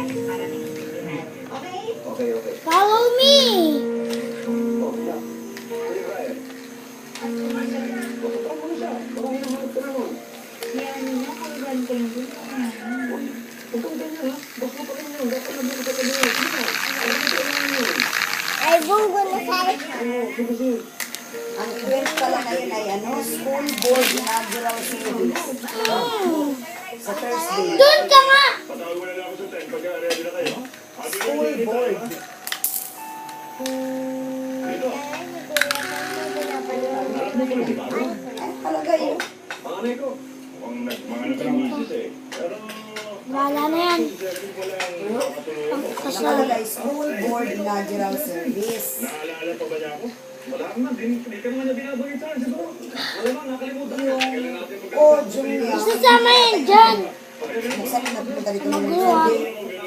Okay, okay. Follow me! Okay na. Kuya Brian. Baka mo na siya. Baka hinahanap ka naman. Huwag kang ganyan ha. Basta pa rin yun. Dapat na dito ka tabi. Sige na. Alam mo ka naman yun. Ay, bungo na tayo. Sige, sige. Ang event pala ngayon ay school board inaugural series. Sa Thursday. Doon ka nga! Patawag mo na lang ako sa 10 pagka ready na kayo. School board. Dito. Alam mo pala si Paro? Ay, talaga yun. Panganay ko. Mukhang mga nakamisis eh. Pero... Wala na yan. Observing ko lang nakatulungan mo. Nakalagay school board inaugural service. Naalala pa ba niya ako? Wala naman. Hindi ka naman niya binabangitan siguro. Wala naman, nakalimutan niya. Kailan natin O, Jumia. Isasama yan dyan. Minsan na nagpunta dito ng Magawa. Sunday.